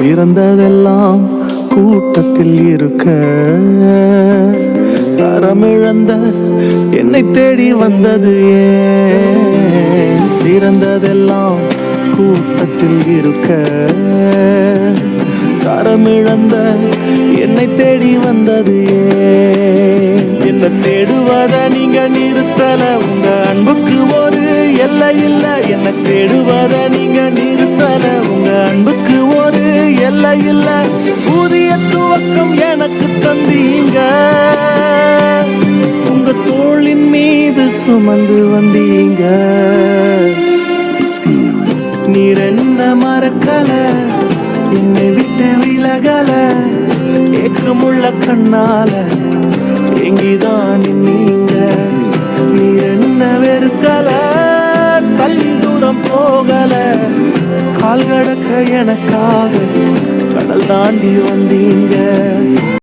சிறந்ததெல்லாம் கூட்டத்தில் இருக்க தரமிழந்த என்னை தேடி வந்தது ஏன்? சிறந்ததெல்லாம் கூட்டத்தில் இருக்க தரமிழந்த என்னை தேடி வந்தது ஏன்? என்ன தேடுவத நீங்க நிறுத்தல, உங்க அன்புக்கு ஒரு எல்லை இல்ல. என்ன தேடுவத நீங்க நிறுத்தல, உங்க அன்புக்கு ஒரு எல்லை இல்ல. புதிய துவக்கம் எனக்கு தந்தீங்க, உங்க தோளின் மீது சுமந்து வந்தீங்க. நீர் என்ன மறக்கல, என்னை விட்டு விலகல, ஏக்கமுள்ள கண்ணால எங்கிதான் நீங்க. நீர் என்ன வெறுக்கல, தள்ளி தூரம் போகல, கால் கடக்க எனக்காக கடல் தாண்டி வந்தீங்க.